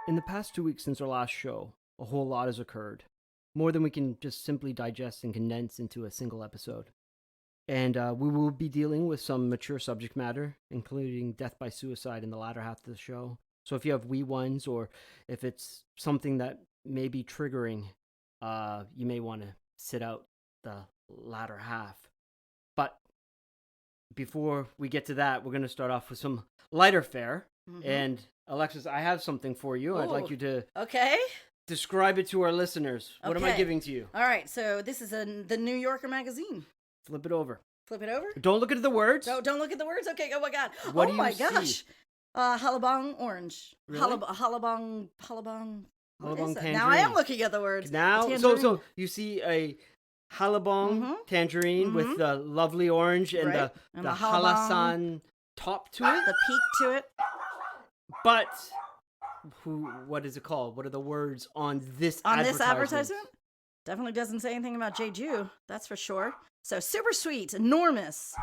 In the past 2 weeks since our last show, a whole lot has occurred. More than we can just simply digest and condense into a single episode. And we will be dealing with some mature subject matter, including death by suicide in the latter half of the show. So if you have wee ones, or if it's something that may be triggering, you may want to sit out the latter half. But before we get to that, we're going to start off with some lighter fare. Mm-hmm. And Alexis, I have something for you. Ooh. I'd like you to describe it to our listeners. What am I giving to you? All right, so this is the New Yorker magazine. Flip it over. Flip it over? Don't look at the words. Don't look at the words? Okay, oh my God. What do you my see? Gosh. Hallabong orange. Really? Hallabong. Hallabong tangerine. Now I am looking at the words. Now, so you see a Hallabong tangerine with the lovely orange and the halasan top to it. The peak to it. But what is it called? What are the words on this advertisement? Definitely doesn't say anything about Jeju. That's for sure. So super sweet, enormous.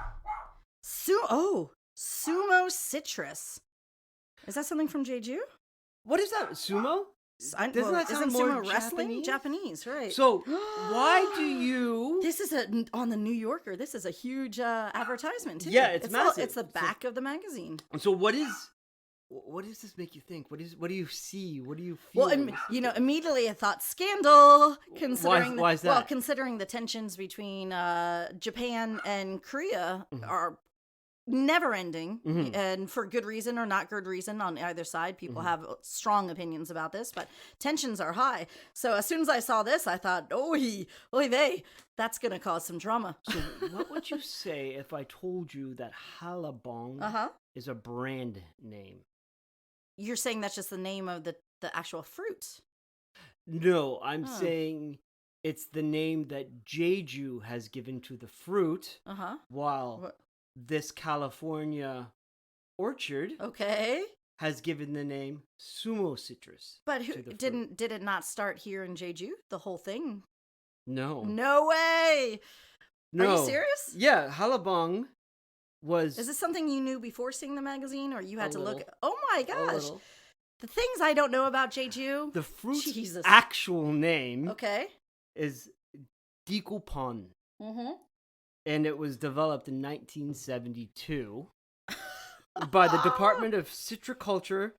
Sumo citrus. Is that something from Jeju? What is that? Sumo? Doesn't that sound isn't more sumo wrestling? Japanese, right? So why do you? This is on the New Yorker. This is a huge advertisement too. Yeah, it's massive. It's the back of the magazine. So what does this make you think? What do you see? What do you feel? Well, immediately I thought scandal. Considering why is that? Well, considering the tensions between Japan and Korea are never ending, and for good reason or not good reason on either side. People have strong opinions about this, but tensions are high. So as soon as I saw this, I thought, oy vey, that's going to cause some drama. So what would you say if I told you that Hallabong is a brand name? You're saying that's just the name of the actual fruit? No, I'm saying it's the name that Jeju has given to the fruit, while this California orchard has given the name Sumo citrus. But did it not start here in Jeju? The whole thing? No. No way! No. Are you serious? Yeah, Hallabong was... Is this something you knew before seeing the magazine, or you had to look... Oh my gosh! A little. The things I don't know about Jeju. The fruit's actual name is Dikupon. And it was developed in 1972 by the Department of Citriculture,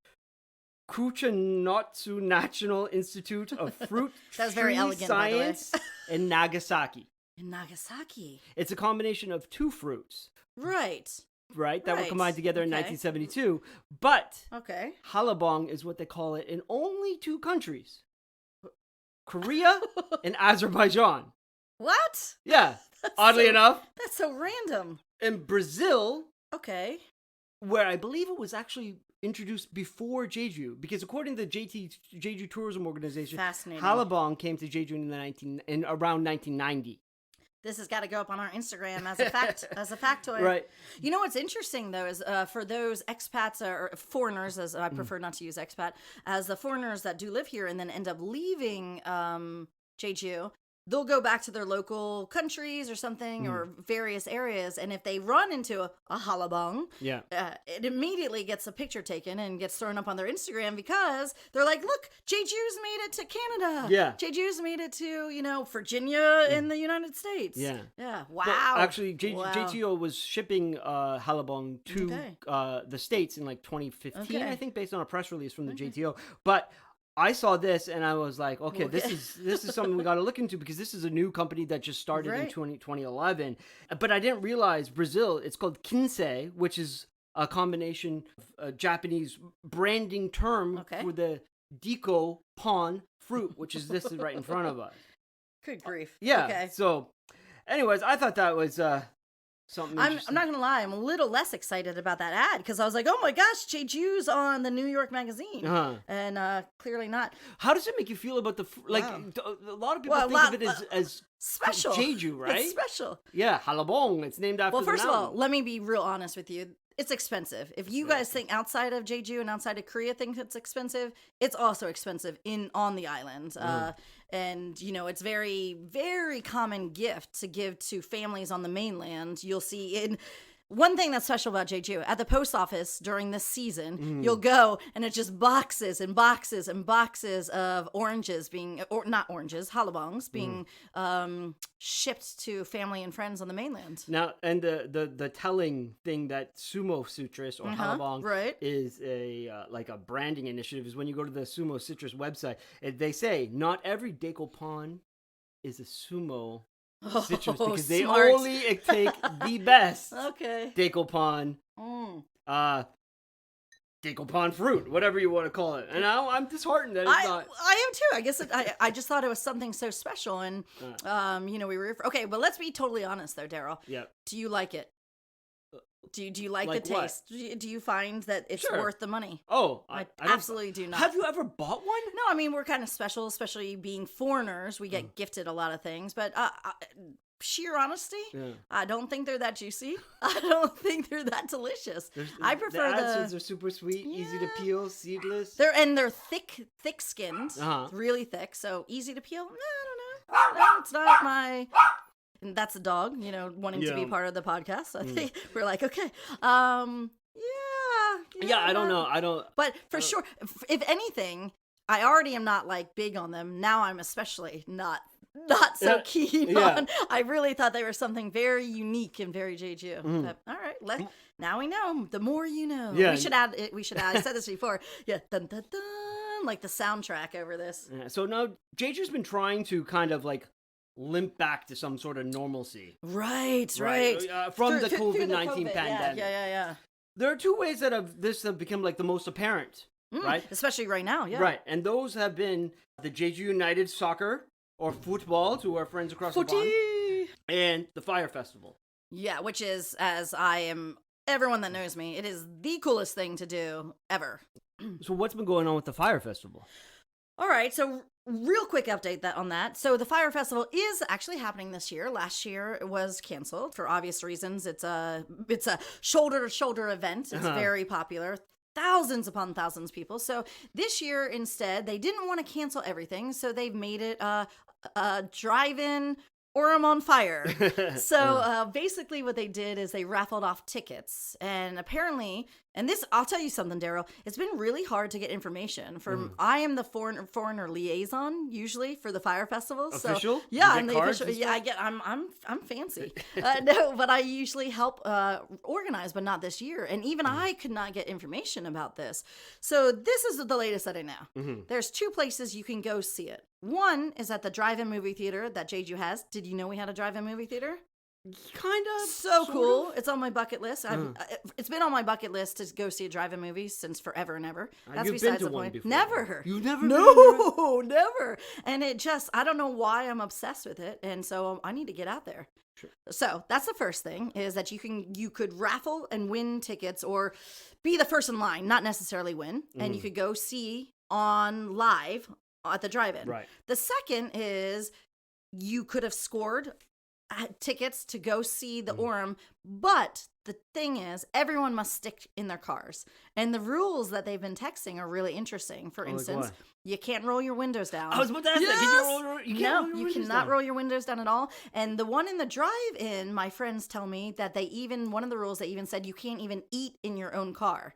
Coote National Institute of Fruit That's very elegant, Science in Nagasaki. In Nagasaki. It's a combination of two fruits. Right, that were combined together in 1972. But Hallabong is what they call it in only two countries. Korea and Azerbaijan. What? Yeah. Oddly enough. That's so random. In Brazil. Okay. Where I believe it was actually introduced before Jeju. Because according to the Jeju Tourism Organization, Hallabong came to Jeju in around 1990. This has got to go up on our Instagram as a factoid. Right. You know what's interesting though is for those expats or foreigners, as I prefer not to use expat, as the foreigners that do live here and then end up leaving Jeju, they'll go back to their local countries or something or various areas, and if they run into a Hallabong, it immediately gets a picture taken and gets thrown up on their Instagram because they're like, look, Jeju's made it to Canada. Yeah. Jeju's made it to, Virginia in the United States. Yeah. Yeah. Wow. But actually, JTO was shipping Hallabong to the States in like 2015, I think, based on a press release from the JTO. But I saw this and I was like, okay, this is something we got to look into because this is a new company that just started in 2011. But I didn't realize Brazil, it's called Kinsei, which is a combination of a Japanese branding term for the Diko Pon fruit, which is this right in front of us. Good grief. Yeah. Okay. So anyways, I thought that was something I'm not going to lie, I'm a little less excited about that ad because I was like, oh my gosh, Jeju's on the New York magazine. And clearly not. How does it make you feel about a lot of people think of it as special. Jeju, right? It's special. Yeah, Hallabong. It's named after the mountain. Well, first of all, let me be real honest with you. It's expensive. If you guys think outside of Jeju and outside of Korea think it's expensive, it's also expensive on the island. And, it's very, very common gift to give to families on the mainland. You'll see in one thing that's special about Jeju, at the post office during this season, Mm-hmm. you'll go and it's just boxes and boxes and boxes of oranges or not oranges, hallabongs being shipped to family and friends on the mainland. Now, and the telling thing that Sumo Citrus or Hallabong right. is a like a branding initiative is when you go to the Sumo Citrus website, they say not every decoupon is a Sumo Citrus because they smart. only take the best Okay. decoupon, decoupon fruit, whatever you want to call it. And now I'm disheartened that it's not. I am too. I guess I just thought it was something so special, and we were okay. But let's be totally honest, though, Darryl. Yeah. Do you like it? Do you like Like the what? taste? Do you find that it's Sure. worth the money? Oh, I don't- absolutely do not. Have you ever bought one? No, I mean we're kind of special, especially being foreigners. We get gifted a lot of things, but sheer honesty, I don't think they're that juicy. I don't think they're that delicious. I prefer the acids are super sweet, easy to peel, seedless. They're thick skinned, really thick, so easy to peel. No, I don't know. No, it's not my. And that's a dog, wanting to be part of the podcast. I think we're like, okay, Yeah, I don't know. I don't. But for sure, if anything, I already am not like big on them. Now I'm especially not so keen on. I really thought they were something very unique and very Jeju. But, all right, now we know. The more you know. Yeah. We should add. I said this before. Yeah, dun, dun, dun, like the soundtrack over this. Yeah, so now Jeju's been trying to kind of like limp back to some sort of normalcy. Right. From the COVID-19 pandemic. Yeah. There are two ways that have become like the most apparent, right? Especially right now, yeah. Right, and those have been the Jeju United soccer or football to our friends across the pond, and the Fire Festival. Yeah, which is, as everyone that knows me, it is the coolest thing to do ever. So what's been going on with the Fire Festival? All right, so real quick update on that. So the Fire Festival is actually happening this year. Last year it was canceled for obvious reasons. It's a shoulder to shoulder event. It's very popular. Thousands upon thousands of people. So this year instead they didn't want to cancel everything, so they've made it a drive-in or I'm on fire. So basically what they did is they raffled off tickets. And apparently, and this, I'll tell you something, Darryl, it's been really hard to get information from, I am the foreigner liaison usually for the Fire Festival. Official? So, yeah, You I'm get the cards official. and Yeah, I'm fancy. No, but I usually help organize, but not this year. And even I could not get information about this. So this is the latest that I know. There's two places you can go see it. One is at the drive-in movie theater that Jeju has. Did you know we had a drive-in movie theater? Kind of. So cool. It's on my bucket list. It's been on my bucket list to go see a drive-in movie since forever and ever. That's You've besides been to the one point. before. Never. You've never No, never. And it just, I don't know why I'm obsessed with it. And so I need to get out there. Sure. So that's the first thing, is that you could raffle and win tickets or be the first in line, not necessarily win. And you could go see on live at the drive-in. Right. The second is you could have scored tickets to go see the Orem, but the thing is, everyone must stick in their cars. And the rules that they've been texting are really interesting. For instance, you can't roll your windows down. I was about to ask that. You cannot roll your windows down at all. And the one in the drive-in, my friends tell me that one of the rules, they even said you can't even eat in your own car.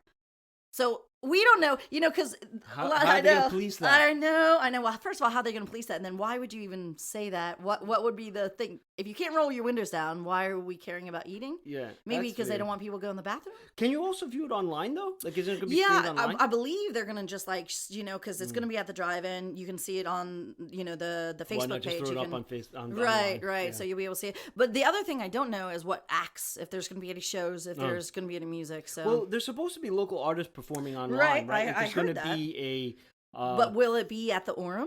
So we don't know, because how are they going to police that? I know. Well, first of all, how are they going to police that? And then why would you even say that? What would be the thing? If you can't roll your windows down, why are we caring about eating? Yeah. Maybe because they don't want people to go in the bathroom? Can you also view it online, though? Like, is it going to be streamed online? I believe they're going to just, because it's going to be at the drive-in. You can see it on, the Facebook Why not just page. throw it up on Facebook? Right. Yeah. So you'll be able to see it. But the other thing I don't know is what acts, if there's going to be any shows, if there's going to be any music. So. Well, there's supposed to be local artists performing online, right? Right. There's going to be a... but will it be at the Orem?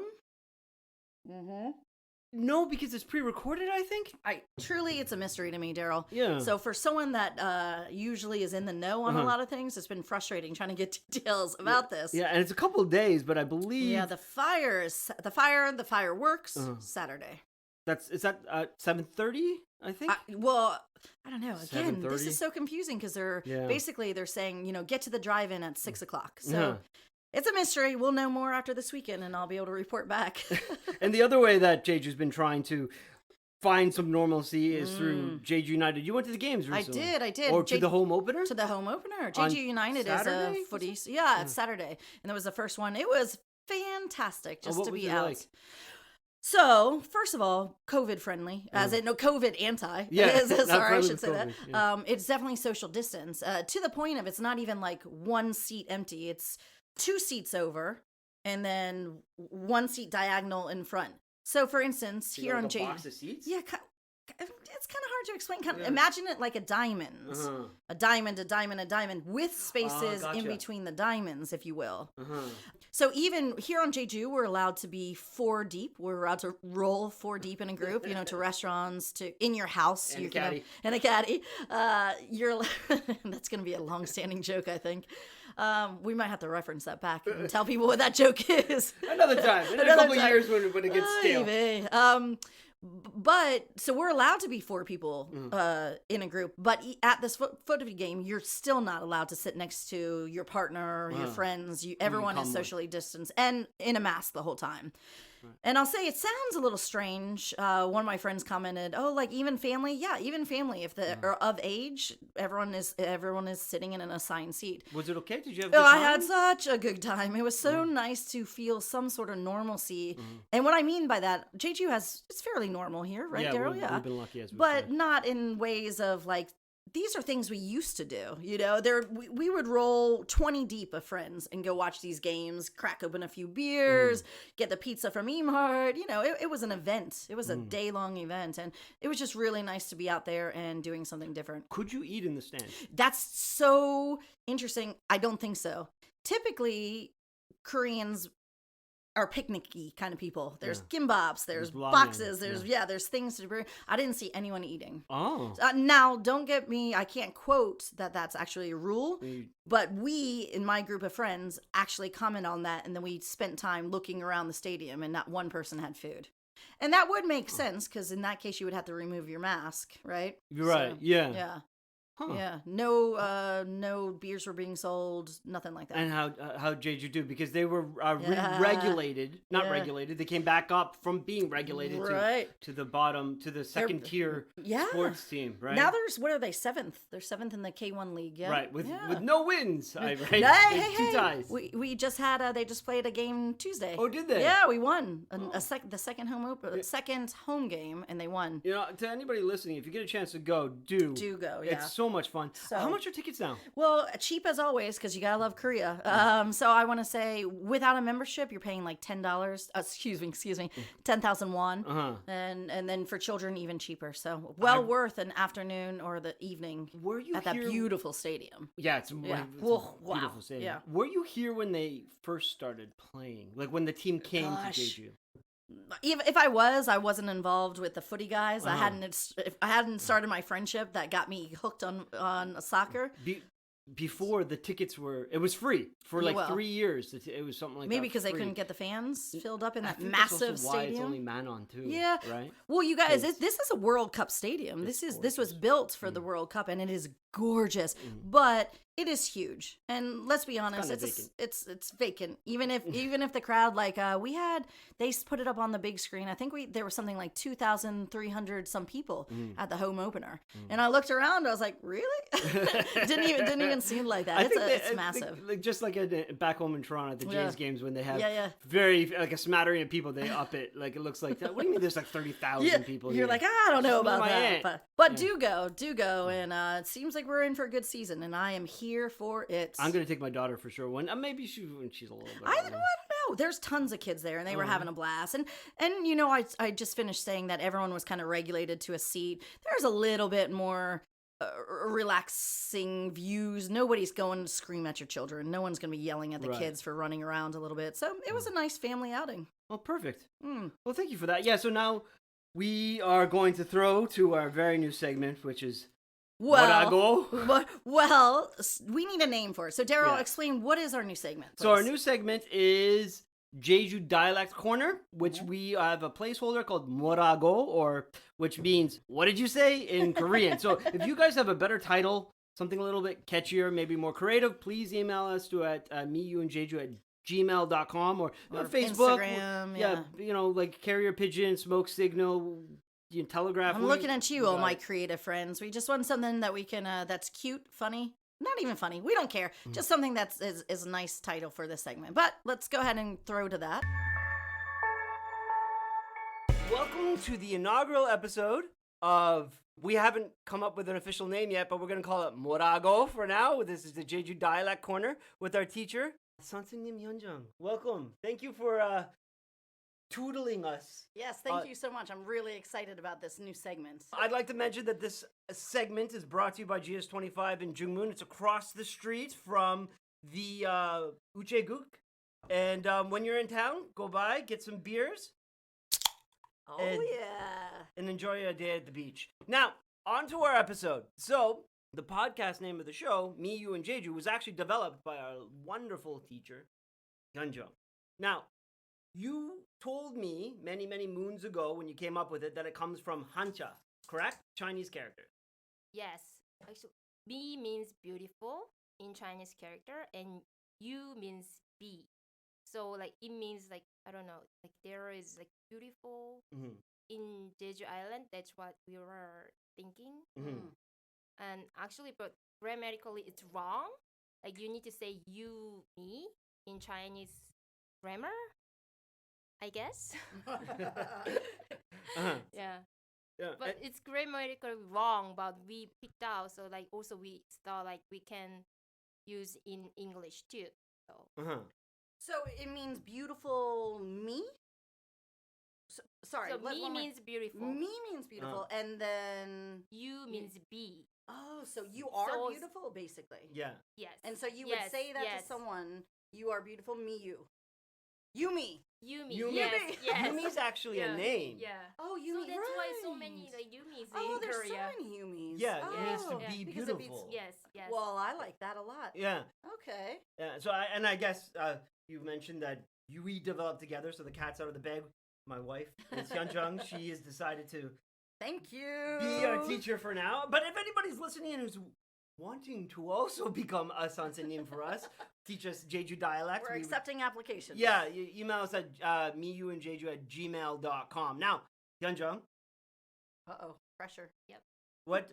No, because it's pre-recorded, I think. Truly, it's a mystery to me, Darryl. Yeah. So for someone that usually is in the know on a lot of things, it's been frustrating trying to get details about this. Yeah, and it's a couple of days, but I believe... Yeah, the fireworks, Saturday. Is that 7:30, I think? I don't know. Again, this 7:30? is so confusing because they're saying, get to the drive-in at 6 o'clock. So it's a mystery. We'll know more after this weekend, and I'll be able to report back. And the other way that Jeju's been trying to find some normalcy is through Jeju United. You went to the games recently. I did. Or to the home opener? To the home opener. On Jeju United Saturday? is a footy. Yeah, it's Saturday. And that was the first one. It was fantastic just to be out. Like? So, first of all, COVID friendly, as in no COVID anti. Yeah, sorry, I should say COVID, that. yeah. It's definitely social distance to the point of it's not even like one seat empty. It's 2 seats over and then 1 seat diagonal in front. So, for instance, So here on like a Jeju, box of seats? yeah, it's kind of hard to explain. Imagine it like a diamond, a diamond, with spaces in gotcha. between the diamonds, if you will. Uh-huh. So even here on Jeju, we're allowed to be 4 deep. We're allowed to roll 4 deep in a group, to restaurants, to in your house. And a caddy. And a caddy. That's going to be a long-standing joke, I think. We might have to reference that back and tell people what that joke is. Another time. In a couple of years when it gets stale. But so we're allowed to be 4 people in a group, but at this footy game, you're still not allowed to sit next to your partner or your friends. Everyone is socially distanced and in a mask the whole time. Right. And I'll say it sounds a little strange. One of my friends commented, "Oh, like even family? Yeah, even family. If they're of age, everyone is sitting in an assigned seat." Was it okay? Did you have a good I time? had such a good time. It was so nice to feel some sort of normalcy. And what I mean by that, Jeju it's fairly normal here, right, Darryl? We've been lucky, as we but say. not in ways of like, these are things we used to do. We would roll 20 deep of friends and go watch these games, crack open a few beers, get the pizza from Emart. It was an event. It was a day-long event. And it was just really nice to be out there and doing something different. Could you eat in the stand? That's so interesting. I don't think so. Typically, Koreans are picnicky kind of people. There's gimbaps, there's boxes, there's things to bring. I didn't see anyone eating. Oh. Now, don't get me, I can't quote that that's actually a rule, but we, in my group of friends, actually comment on that, and then we spent time looking around the stadium, and not one person had food. And that would make sense, because in that case, you would have to remove your mask, right? You're right, yeah. Yeah. Huh. Yeah, no beers were being sold, nothing like that. And how Jeju do? Because they were regulated, regulated. They came back up from being regulated to the bottom, to the second tier sports team, right? Now what are they, 7th? They're 7th in the K1 league, Right, with no wins, right? Hey, 2 ties. We just had, they just played a game Tuesday. Oh, did they? Yeah, we won. The second home game, and they won. To anybody listening, if you get a chance to go, do go, yeah. It's so much fun. So, how much are tickets now? Well, cheap as always, because you gotta love Korea. So I want to say, without a membership, you're paying like $10. Excuse me, 10,000 won, and then for children even cheaper. So worth an afternoon or the evening. Were you at that beautiful stadium? Yeah, it's a beautiful stadium. Yeah. Were you here when they first started playing? Like when the team came to Jeju? If I wasn't involved with the footy guys. I hadn't started my friendship that got me hooked on soccer. Before the tickets it was free for like 3 years. It was something like maybe because they couldn't get the fans filled up in that massive that's also why stadium. It's only man on too. Yeah, right. Well, you guys, this is a World Cup stadium. This was built for the World Cup, and it is gorgeous, but it is huge. And let's be honest, it's vacant. Even if the crowd they put it up on the big screen. I think there was something like 2,300 some people at the home opener. And I looked around. I was like, really? didn't even seem like that. It's massive. Just like back home in Toronto at the Jays games when they have very like a smattering of people, they up it. Like it looks like that. What do you mean? There's like 30,000 people. You're here? like, I don't know about that, but do go, and it seems like we're in for a good season, and I am here for it. I'm gonna take my daughter for sure. When maybe when she's a little bit. I don't know. There's tons of kids there, and they were having a blast. And I just finished saying that everyone was kind of regulated to a seat. There's a little bit more relaxing views. Nobody's going to scream at your children. No one's going to be yelling at the kids for running around a little bit. So it was a nice family outing. Oh, perfect. Well, thank you for that. Yeah, so now we are going to throw to our very new segment, which is Well, we need a name for it. So, Darryl, explain, what is our new segment, please? So, our new segment is Jeju Dialect Corner, which we have a placeholder called Morago, which means, what did you say, in Korean? So, if you guys have a better title, something a little bit catchier, maybe more creative, please email us to meyouandjeju@gmail.com or Facebook. Instagram. Like Carrier Pigeon, Smoke Signal, telegraph. I'm looking at you, all my creative friends. We just want something that we can, that's cute, funny. Not even funny. We don't care. Just something that's is a nice title for this segment. But let's go ahead and throw to that. Welcome to the inaugural episode of, we haven't come up with an official name yet, but we're going to call it Morago for now. This is the Jeju Dialect Corner with our teacher, Sansenim Hyunjung. Welcome. Thank you for tootling us. Yes, thank you so much. I'm really excited about this new segment. I'd like to mention that this segment is brought to you by GS25 in Jungmun. It's across the street from the Ucheguk. And when you're in town, go by, get some beers. Oh, yeah. And enjoy a day at the beach. Now, on to our episode. So, the podcast name of the show, Me, You, and Jeju, was actually developed by our wonderful teacher, Hyunjung. Now, you told me many, many moons ago when you came up with it that it comes from Hanja, correct? Chinese character. Yes. Actually, "me" means beautiful in Chinese character, and "you" means "be." So, like, it means, like, I don't know, like, there is, like, beautiful in Jeju Island. That's what we were thinking. And actually, but grammatically, it's wrong. Like, you need to say "you," "me" in Chinese grammar, I guess. Yeah. Yeah. But it's grammatically wrong, but we picked out, so, like, also we thought, like, we can use in English too. So. So it means beautiful me? Sorry. So "me" means beautiful. Me means beautiful, and then "you" means be. Oh, so you are So- beautiful, basically. Yeah. Yes. And so you would say that to someone, you are beautiful, me, you. You, me. Yumi. Yumi. Yes. Yes. Yumi's actually a name. Yeah. Oh, you So mean that's why so right. many like Yumis Oh, in there's Korea. so many Yumis. Yeah, oh. it means to Yeah. be Because it beautiful. Yes. Yes. Well, I like that a lot. Yeah. Okay. Yeah. So I guess you mentioned that we developed together. So the cat's out of the bag. My wife, Ms. Hyunjung, she has decided to Thank you. be our teacher for now. But if anybody's listening and who's wanting to also become a Sansenim for us, teach us Jeju dialect. We're accepting applications. Yeah, you email us at meyouandjeju@gmail.com. Now, Hyunjung, Uh-oh. Pressure. Yep. what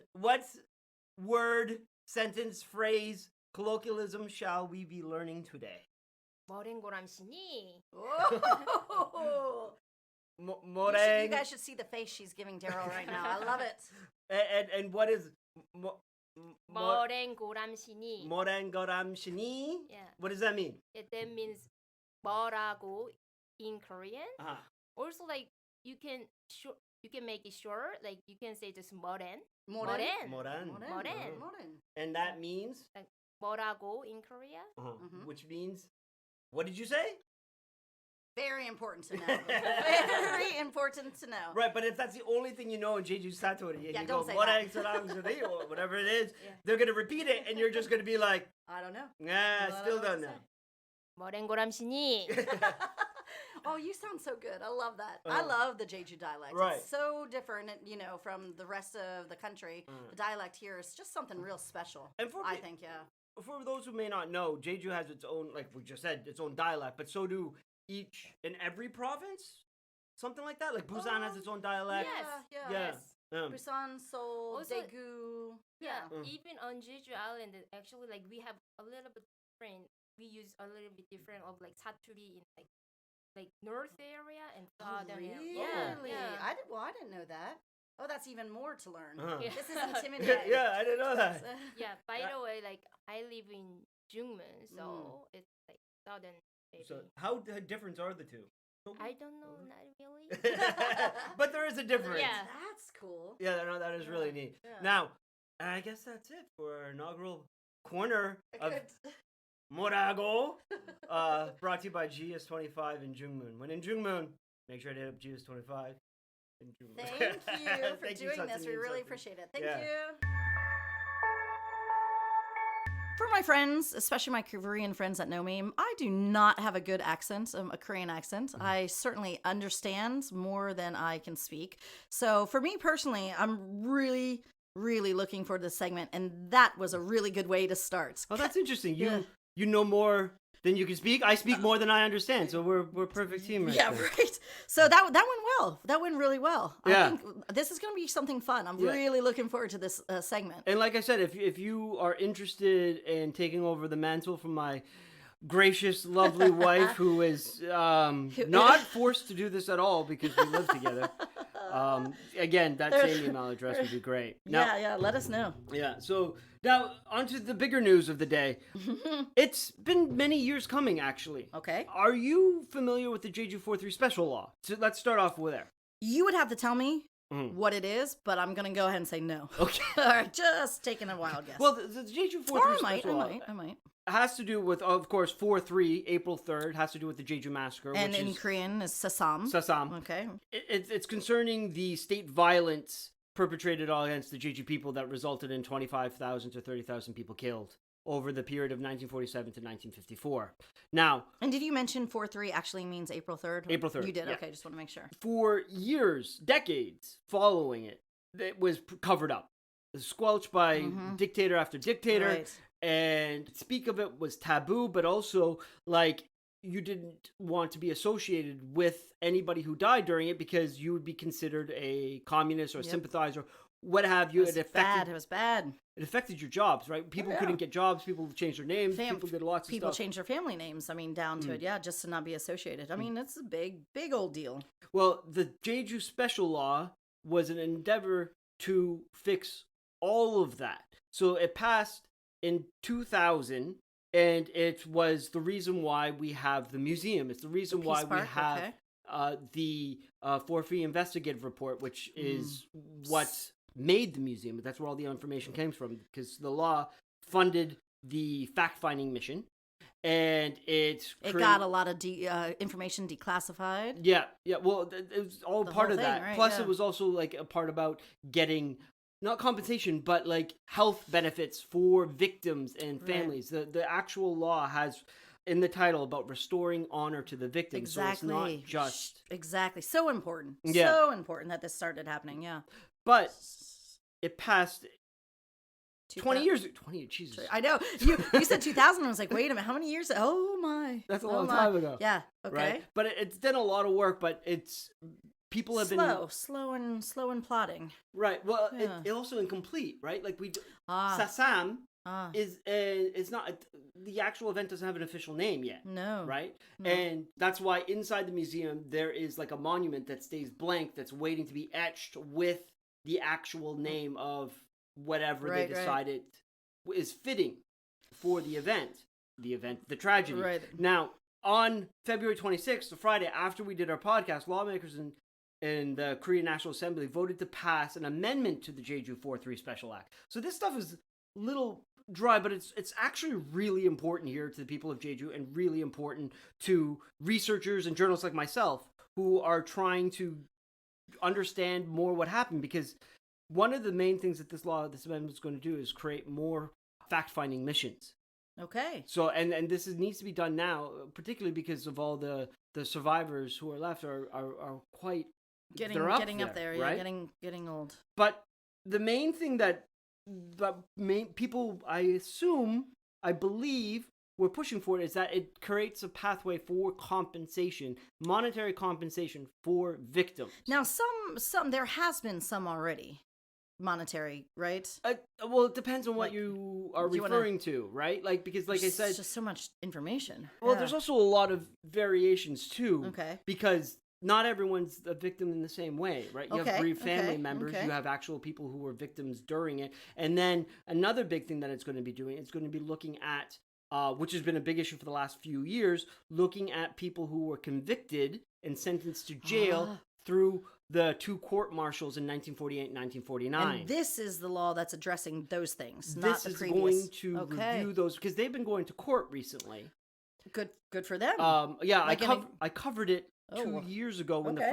word, sentence, phrase, colloquialism shall we be learning today? 머랭고람시니. Whoa. Moreng. You guys should see the face she's giving Darryl right now. I love it. And what is 머랭고람시니. 모랭거람시니? Yeah. What does that mean? That means 뭐라고 in Korean. Uh-huh. Also, like, you can make it short. Like, you can say just 모렌. 모렌. 모렌. And that means? Like, 뭐라고 in Korea. Which means, what did you say? Very important to know. Very important to know. Right, but if that's the only thing you know in Jeju Satori, and Yeah, you don't go, say "Moreng or whatever it is, Yeah. they're going to repeat it, and you're just going to be like, I don't know. nah, Well, I still don't don't know know. 머랭고람시니. Oh, you sound so good. I love that. I love the Jeju dialect. Right. It's so different, from the rest of the country. The dialect here is just something real special. And for I me- think, yeah. For those who may not know, Jeju has its own, like we just said, its own dialect, but so do each and every province? Something like that? Like Busan has its own dialect? Yeah. Yeah. Busan, Seoul, Also- Daegu. Yeah, even on Jeju Island, actually, like, we have a little bit different. We use a little bit different of like saturi in like north area and southern Really? area. Yeah. I didn't know that. Oh, that's even more to learn. Uh-huh. This is intimidating. Yeah, I didn't know that. Yeah. By the way, like, I live in Jungmun, so it's like southern. Maybe. So how different are the two? I don't know, not really. But there is a difference. Yeah. That's cool. Yeah, no, that is really neat. Yeah. Now, I guess that's it for our inaugural corner of Good. Morago, brought to you by GS25 in Jungmun. When in Jungmun, make sure to hit up GS25 in Jungmun. Thank you for Thank you, doing this. We Satsuki, really Satsuki. appreciate it. Thank Yeah. you. For my friends, especially my Korean friends that know me, I do not have a good accent, a Korean accent. I certainly understand more than I can speak. So for me personally, I'm really, really looking forward to this segment, and that was a really good way to start. Oh, that's interesting. Yeah. You know more then you can speak. I speak more than I understand, so we're a perfect team right Yeah, there. right. So that went well. That went really well. Yeah. I think this is going to be something fun. I'm Yeah. really looking forward to this segment. And like I said, if you are interested in taking over the mantle from my gracious, lovely wife, who is not forced to do this at all because we live together, again, that same email address would be great. Now, Yeah, let us know. yeah. So now onto the bigger news of the day. It's been many years coming, actually. Okay. Are you familiar with the Jeju 4-3 special law? So let's start off with there. You would have to tell me what it is, but I'm going to go ahead and say no. Okay. All right, just taking a wild guess. Well, the Jeju 4-3 or I special law might. has to do with, of course, 4-3, April 3rd, has to do with the Jeju massacre. And which in is Korean is Sasam. Sasam. Okay. It's concerning the state violence perpetrated against the Jeju people that resulted in 25,000 to 30,000 people killed over the period of 1947 to 1954. Now, And did you mention 4-3 actually means April 3rd? April 3rd, You did? yeah. Okay, just want to make sure. for years, decades following it, it was covered up, squelched by dictator after dictator, Right. and speak of it was taboo, but also like you didn't want to be associated with anybody who died during it because you would be considered a communist or a sympathizer, what have you. It was bad. It affected your jobs, right? People yeah. couldn't get jobs. People changed their names. People did lots of People stuff. change their family names. I mean, down to it, just to not be associated. I mean, it's a big old deal. Well, the Jeju special law was an endeavor to fix all of that. So it passed in 2000, and it was the reason why we have the museum. It's the reason why we have the 4-3 investigative report, which is what made the museum. That's where all the information came from, because the law funded the fact-finding mission, and it got a lot of information declassified. Yeah. Well, it was all part of thing, that. right? Plus, Yeah. it was also like a part about getting not compensation, but like health benefits for victims and families. The actual law has in the title about restoring honor to the victims. Exactly. So it's not just exactly. So important. Yeah. So important that this started happening. Yeah. But it passed 20 2000 years. 20 Jesus. I know. You said 2000. I was like, wait a minute. How many years? Oh my. That's a Oh, long my. time ago. Yeah. Okay. Right? But it's done a lot of work, but it's people have been slow and plotting. right. Well, Yeah. it also incomplete, right? Like Ah. Sasam Ah. is not the actual event doesn't have an official name yet, No. right? No. And that's why inside the museum there is like a monument that stays blank that's waiting to be etched with the actual name of whatever Right, they right. decided is fitting for the the tragedy. Right. Now, on February 26th, the Friday after we did our podcast, lawmakers in the Korean National Assembly voted to pass an amendment to the Jeju 4-3 Special Act. So this stuff is a little dry, but it's actually really important here to the people of Jeju and really important to researchers and journalists like myself who are trying to understand more what happened, because one of the main things that this amendment is going to do is create more fact-finding missions. Okay. So and this needs to be done now, particularly because of all the survivors who are left are quite Getting up there, right? Yeah, getting old. But the main thing that people, I believe, we're pushing for is that it creates a pathway for compensation, monetary compensation for victims. Now, some there has been some already monetary, right? Well, it depends on what Like, you are do you referring to, right? Like, because like I said, It's just so much information. well, Yeah. there's also a lot of variations too. Okay. Because not everyone's a victim in the same way, right? You have Okay, bereaved family okay, members. okay. You have actual people who were victims during it. And then another big thing that it's going to be doing, it's going to be looking at, which has been a big issue for the last few years, looking at people who were convicted and sentenced to jail through the two court-martials in 1948 and 1949. And this is the law that's addressing those things, not This the is previous. going to Okay. review those, because they've been going to court recently. Good for them. Yeah, Like I covered it Oh, 2 years ago when okay.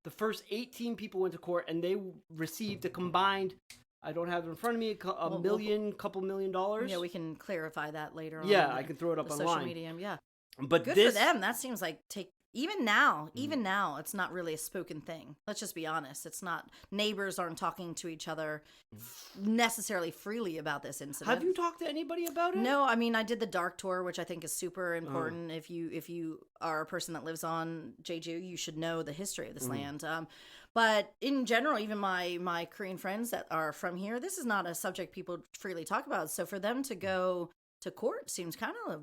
the first 18 people went to court, and they received a combined, I don't have it in front of me, couple $1 million. Yeah, we can clarify that later on. Yeah, I can throw it up the online. social media. Yeah, But good this, for them. That seems like Even now, it's not really a spoken thing. Let's just be honest. It's not. Neighbors aren't talking to each other necessarily freely about this incident. Have you talked to anybody about it? No, I mean, I did the dark tour, which I think is super important. If you are a person that lives on Jeju, you should know the history of this land. But in general, even my Korean friends that are from here, this is not a subject people freely talk about. So for them to go to court seems kind of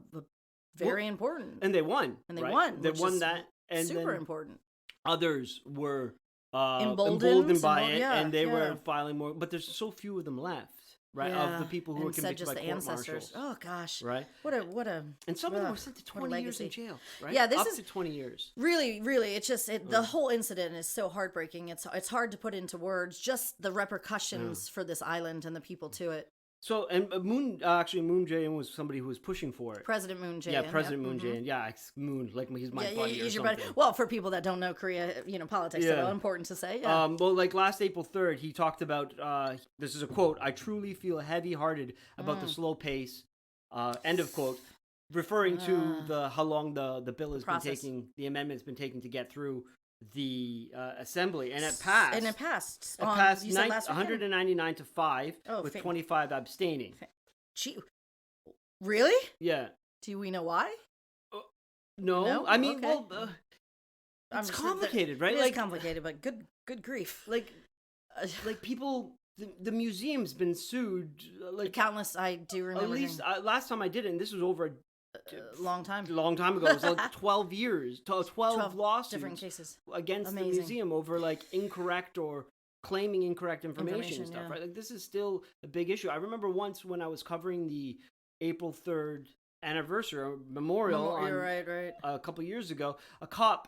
very important. And they won. They won. They won that. And super important. Others were emboldened by it, and they were filing more. But there's so few of them left, right? Of the people who were convicted by court martials. Oh gosh, right? What a and some of them were sent to 20 years in jail, right? Yeah, this up is to 20 years. Really, it's just the whole incident is so heartbreaking. It's hard to put into words. Just the repercussions for this island and the people to it. So, and Moon Jae-in was somebody who was pushing for it. President Moon Jae-in. Yeah, President Moon Jae-in. Yeah, Moon, like he's my buddy or something. Well, for people that don't know Korea, politics, so important to say. Yeah. Well, like last April 3rd, he talked about, this is a quote, "I truly feel heavy-hearted about the slow pace," end of quote, referring to how long the bill has been taking, the amendment's been taking to get through the assembly, and it passed. It passed 199 to 5 with 25 abstaining. Gee, really? Yeah. Do we know why? No? I mean, it's complicated, right? It is complicated, but good grief. Like people, the museum's been sued. Countless. I do remember. At least last time I did it, and this was over a long time ago. It was like 12 years, 12 lawsuits, different cases against the museum over like incorrect or claiming incorrect information and stuff, right? Like this is still a big issue. I remember once when I was covering the April 3rd anniversary or memorial right. a couple years ago, a cop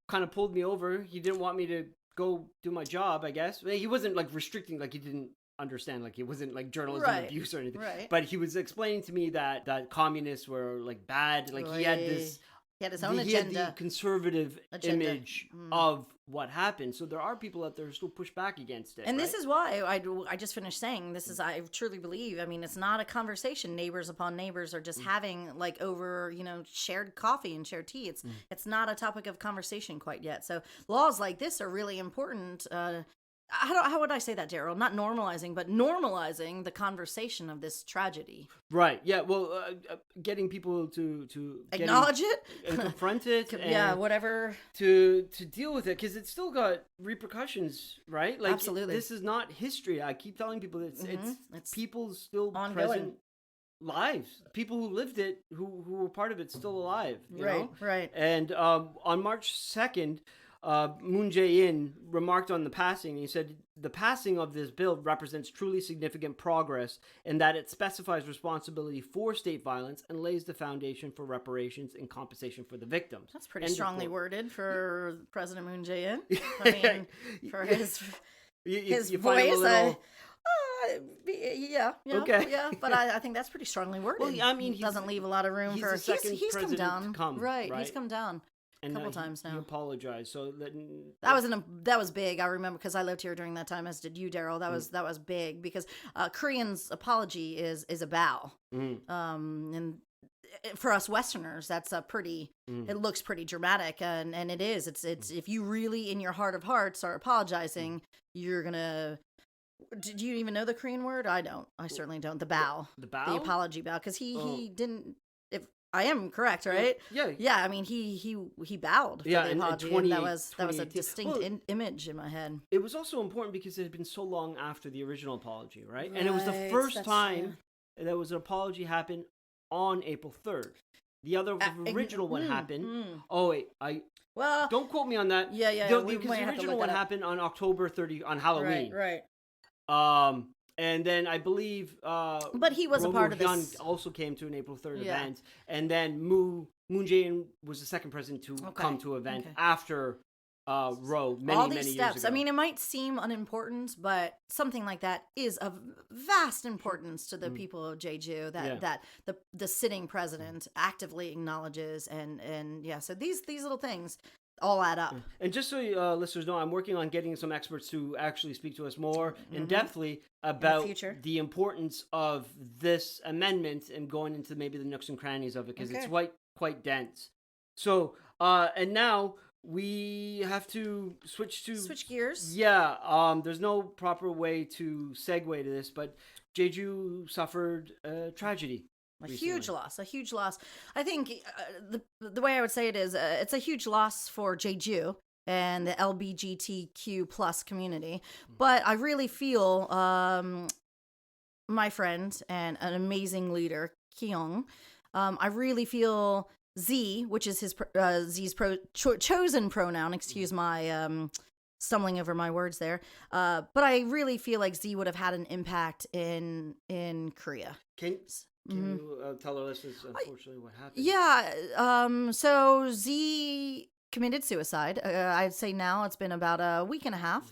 kind of pulled me over. He didn't want me to go do my job, I guess. He wasn't like restricting, like he didn't understand, like it wasn't like journalism abuse or anything, but he was explaining to me that communists were like bad, like he had his own agenda. He had the conservative image of what happened. So there are people out there who still push back against it, and this is why I just finished saying this is, I truly believe, I mean, it's not a conversation neighbors upon neighbors are just having like over shared coffee and shared tea. It's not a topic of conversation quite yet. So laws like this are really important. How would I say that, Darryl? Not normalizing, but normalizing the conversation of this tragedy. Right. Yeah. Well, getting people to acknowledge it and confront it. Whatever. To deal with it, because it's still got repercussions, right? Like, absolutely. This is not history. I keep telling people that it's people's still ongoing present lives. People who lived it, who were part of it, still alive. You know? Right. And on March 2nd. Moon Jae-in remarked on the passing. He said, "The passing of this bill represents truly significant progress in that it specifies responsibility for state violence and lays the foundation for reparations and compensation for the victims." That's pretty strongly worded for President Moon Jae-in. I mean, for his voice. Yeah, but I think that's pretty strongly worded. Well, I mean, doesn't leave a lot of room for. He's come down, right? He's come down. And couple times now. He apologized. So that was big. I remember because I lived here during that time, as did you, Darryl. That was big because Korean's apology is a bow, and for us Westerners, that's a pretty. It looks pretty dramatic, and it is. It's if you really in your heart of hearts are apologizing, you're gonna. Do you even know the Korean word? I don't. I certainly don't. The bow. The bow. The apology bow, because he didn't. I am correct, right? Yeah. I mean, he bowed for the apology, and that was a distinct image in my head. It was also important because it had been so long after the original apology, right? And it was the first time there was an apology happen on April 3rd. The original one happened. Oh wait, don't quote me on that. Yeah. Because the original one happened on October 30 on Halloween. Right. And then I believe but he was a part of this. Also came to an April 3rd event. And then Moon Jae-in was the second president to come to an event after Roe many years steps. ago. I mean, it might seem unimportant, but something like that is of vast importance to the people of Jeju that the sitting president actively acknowledges and so these little things all add up. And just so listeners know, I'm working on getting some experts to actually speak to us more in-depthly about the importance of this amendment and going into maybe the nooks and crannies of it, because it's quite dense. So And now we have to switch gears. Yeah, there's no proper way to segue to this, but Jeju suffered a tragedy. A recently. huge loss. I think the way I would say it is it's a huge loss for Jeju and the LGBTQ plus community. But I really feel my friend and an amazing leader, Kyung, I really feel Z, which is his Z's chosen pronoun. Excuse my stumbling over my words there. But I really feel like Z would have had an impact in Korea. Can you tell our listeners, unfortunately, what happened? Yeah. So Z committed suicide. I'd say now it's been about a week and a half.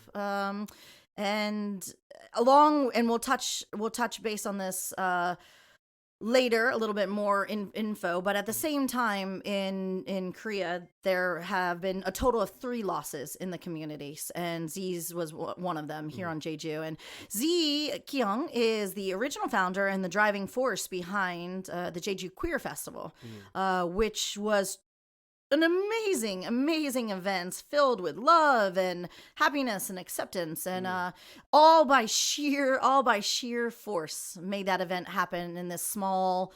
And we'll touch base on this later, a little bit more info. But at the same time, in Korea, there have been a total of 3 losses in the communities, and Z's was one of them here on Jeju. And Z Kyung is the original founder and the driving force behind the Jeju Queer Festival, which was an amazing event filled with love and happiness and acceptance, and all by sheer force made that event happen in this small,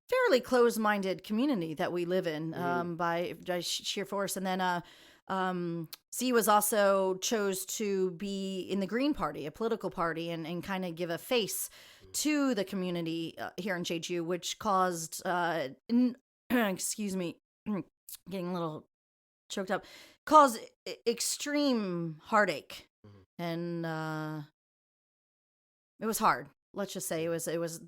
fairly closed-minded community that we live in, by sheer force. And then Z was also chose to be in the Green Party, a political party, and kind of give a face to the community here in Jeju, which caused excuse me, getting a little choked up, caused extreme heartache. And it was hard. Let's just say it was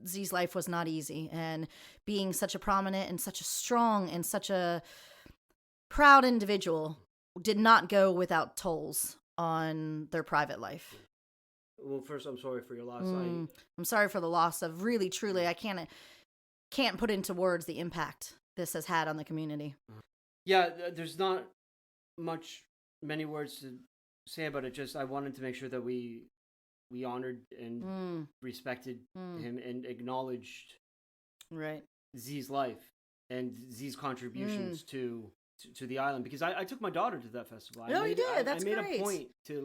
Z's life was not easy, and being such a prominent and such a strong and such a proud individual did not go without tolls on their private life. Well, first, I'm sorry for your loss. I'm sorry for the loss of really, truly, I can't put into words the impact this has had on the community. Yeah, there's not many words to say about it. Just I wanted to make sure that we honored and respected him and acknowledged Z's life and Z's contributions to the island, because I took my daughter to that festival. You did. That's great. I great. made a point to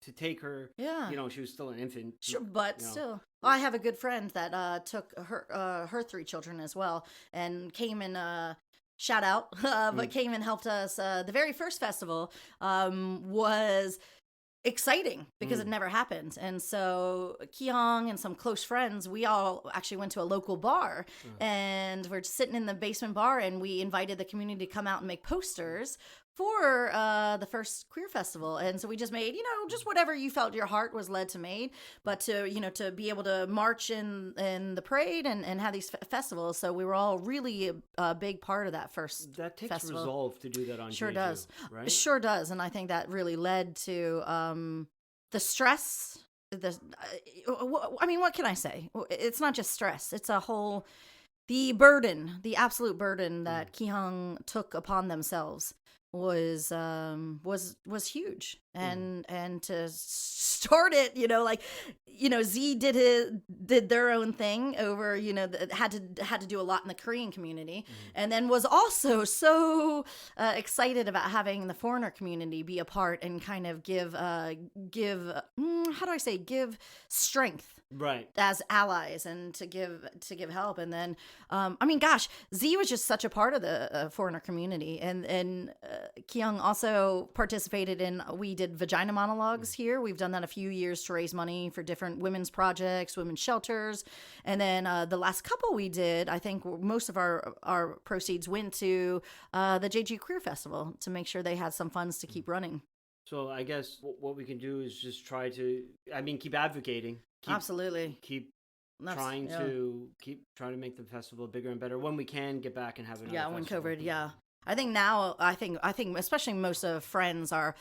to take her. Yeah. She was still an infant. Sure, but still. I have a good friend that took her 3 children as well, and came and shout out, but came and helped us. The very first festival was exciting because it never happened. And so Kyung and some close friends, we all actually went to a local bar, and we're sitting in the basement bar, and we invited the community to come out and make posters for the first queer festival. And so we just made, just whatever you felt your heart was led to make, but to be able to march in the parade and have these festivals. So we were all really a big part of that first That takes festival. resolve to do that on Sure Jeju, does. right? Sure does. And I think that really led to the stress. What can I say? It's not just stress. It's a whole, the absolute burden that Kyung took upon themselves was huge. And to start it, Z did their own thing over, had to do a lot in the Korean community, and then was also so excited about having the foreigner community be a part and kind of give strength, right, as allies, and to give help. And then Z was just such a part of the foreigner community, and Kyung also participated in, we did vagina monologues here. We've done that a few years to raise money for different women's projects, women's shelters. And then the last couple we did, I think most of our proceeds went to the Jeju Queer Festival to make sure they had some funds to keep running. So I guess what we can do is just try to, keep advocating. Absolutely. Keep trying to make the festival bigger and better when we can get back and have another festival. When COVID, I think now, I think especially most of friends are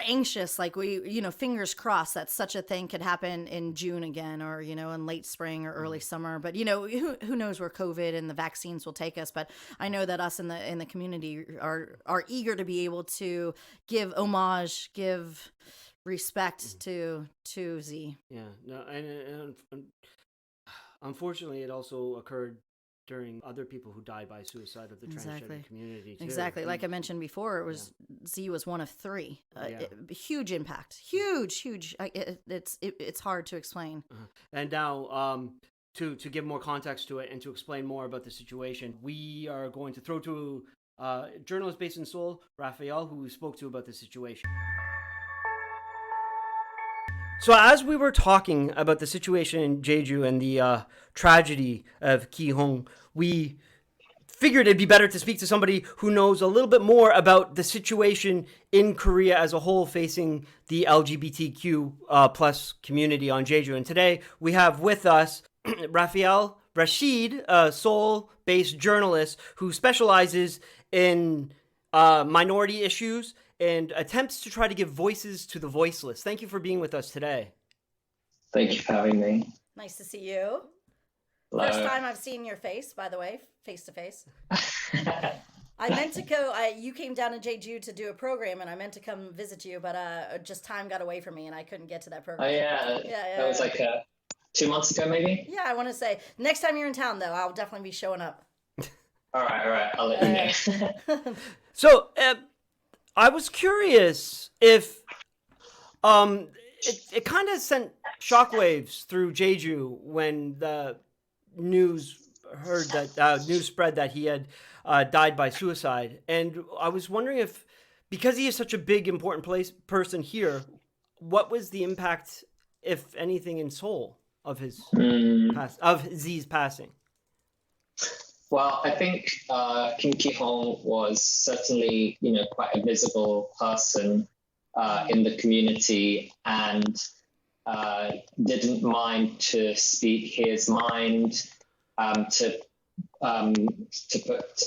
anxious, like we, fingers crossed that such a thing could happen in June again, or, in late spring or early summer. But, who knows where COVID and the vaccines will take us. But I know that us in the community are eager to be able to give homage, give respect to Z. Yeah, no, and unfortunately, it also occurred during other people who died by suicide of the Exactly. transgender community too. Exactly. Like I mentioned before, it was Z was one of three. Yeah. Huge impact. Huge. It's hard to explain. And now, to give more context to it and to explain more about the situation, we are going to throw to a journalist based in Seoul, Raphael, who we spoke to about the situation. So as we were talking about the situation in Jeju and the tragedy of Ki-hong, we figured it'd be better to speak to somebody who knows a little bit more about the situation in Korea as a whole facing the LGBTQ plus community on Jeju. And today we have with us Raphael Rashid, a Seoul-based journalist who specializes in minority issues and attempts to try to give voices to the voiceless. Thank you for being with us today. Thank you for having me. Nice to see you. Hello. First time I've seen your face, by the way, face to face. I meant to go. You came down to Jeju to do a program, and I meant to come visit you, but just time got away from me, and I couldn't get to that program. Oh yeah, that was like 2 months ago, maybe. Yeah, I want to say next time you're in town, though, I'll definitely be showing up. All right, I'll let you know. So, I was curious if it kind of sent shockwaves through Jeju when the news spread that he had died by suicide, and I was wondering if, because he is such a big important person here, what was the impact, if anything, in Seoul of his of Z's passing? Well, I think Kim Ki-hong was certainly, quite a visible person in the community, and didn't mind to speak his mind, to put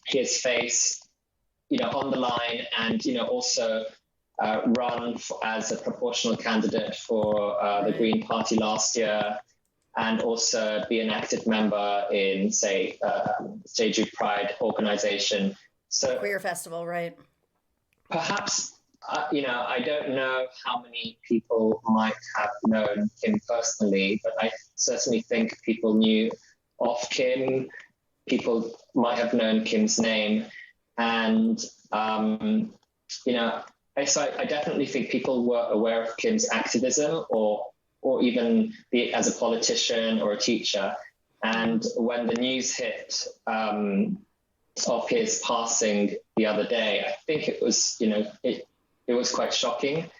his face, on the line, and also run as a proportional candidate for the Green Party last year, and also be an active member in, say, Jeju Pride organization. So Queer Festival, right? Perhaps, I don't know how many people might have known Kim personally, but I certainly think people knew of Kim. People might have known Kim's name. And, I definitely think people were aware of Kim's activism or even be it as a politician or a teacher. And when the news hit of his passing the other day, I think it was, it was quite shocking.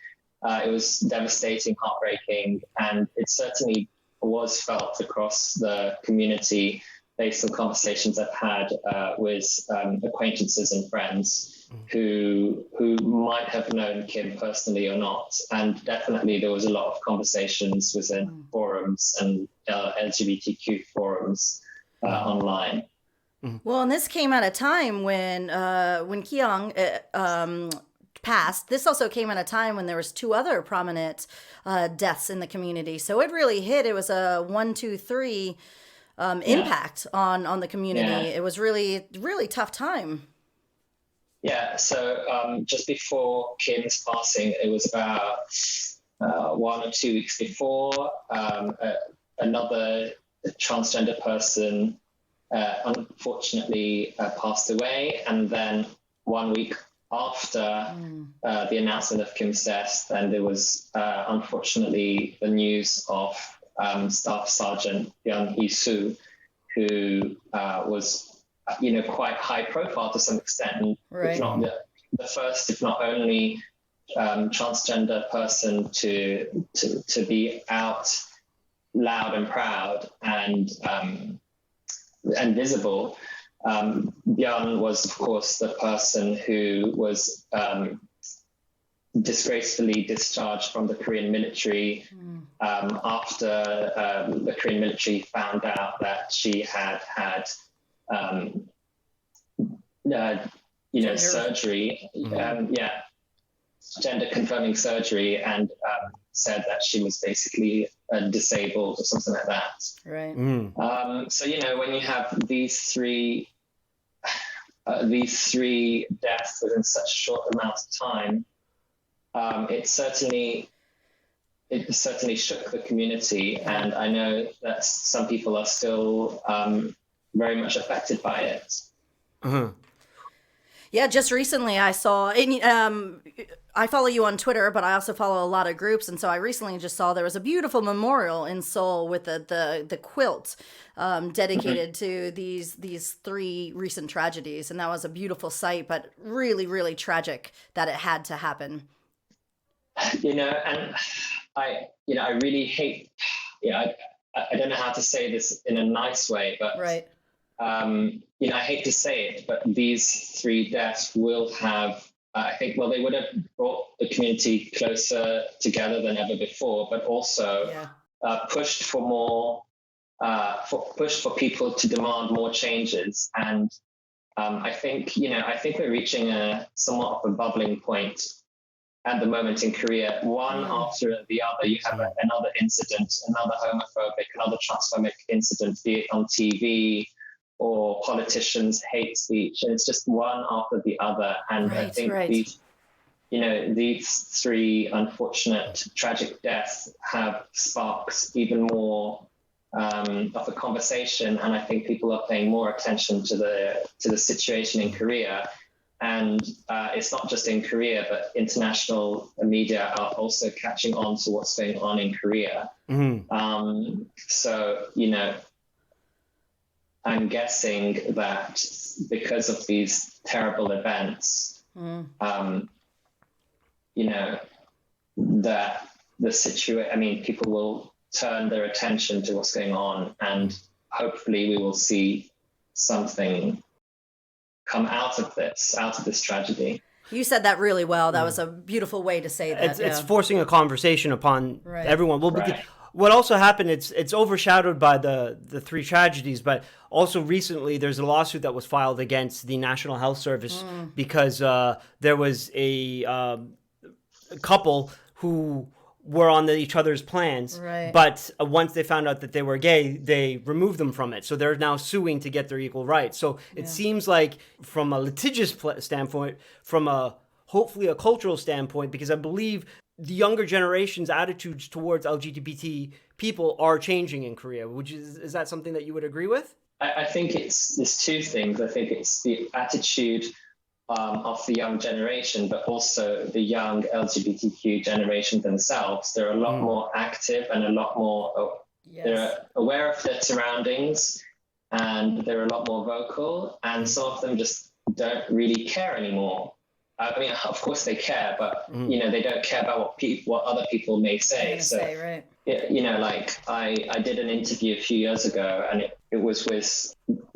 It was devastating, heartbreaking, and it certainly was felt across the community based on conversations I've had with acquaintances and friends who might have known Kim personally or not. And definitely there was a lot of conversations within forums and LGBTQ forums online. Well, and this came at a time when Ki-hong passed. This also came at a time when there was two other prominent deaths in the community. So it really hit. It was a 1, 2, 3 impact on the community. Yeah. It was really, really tough time. Yeah. So just before Kim's passing, it was about 1 or 2 weeks before, another transgender person unfortunately passed away, and then 1 week after the announcement of Kim's death, then there was unfortunately the news of Staff Sergeant Byung Hee-soo, who was quite high profile to some extent, right. If not the first, if not only transgender person to be out loud and proud and visible. Byung was, of course, the person who was disgracefully discharged from the Korean military after the Korean military found out that she had surgery, gender confirming surgery, and said that she was basically disabled or something like that. Right. So when you have these three deaths within such a short amount of time, it certainly it certainly shook the community, and I know that some people are still very much affected by it. Uh-huh. Yeah, just recently I saw, and, I follow you on Twitter, but I also follow a lot of groups, and so I recently just saw there was a beautiful memorial in Seoul with the quilt dedicated to these three recent tragedies, and that was a beautiful sight, but really, really tragic that it had to happen. And I really hate, I don't know how to say this in a nice way, but Right. I hate to say it, but these three deaths will have, I think, well, they would have brought the community closer together than ever before, but also pushed for more, pushed for people to demand more changes. And I think we're reaching a somewhat of a bubbling point at the moment in Korea. One after the other, you have another incident, another homophobic, another transphobic incident, be it on TV or politicians' hate speech, and it's just one after the other. And I think these three unfortunate, tragic deaths have sparked even more of a conversation, and I think people are paying more attention to the situation in Korea. And it's not just in Korea, but international media are also catching on to what's going on in Korea. Mm-hmm. So, I'm guessing that because of these terrible events, that the situation, people will turn their attention to what's going on, and hopefully we will see something come out of this tragedy. You said that really well. That was a beautiful way to say that. It's forcing a conversation upon everyone. Well, right. What also happened, it's overshadowed by the three tragedies, but also recently there's a lawsuit that was filed against the National Health Service because there was a couple who were on each other's plans, but once they found out that they were gay, they removed them from it. So they're now suing to get their equal rights. So it seems like from a litigious standpoint, from hopefully a cultural standpoint, because I believe the younger generation's attitudes towards LGBT people are changing in Korea. Is that something that you would agree with? I think there's two things. I think it's the attitude of the young generation, but also the young LGBTQ generation themselves. They're a lot more active and a lot more, they're aware of their surroundings, and they're a lot more vocal, and some of them just don't really care anymore. Of course they care, but they don't care about what other people may say. I did an interview a few years ago, and it was with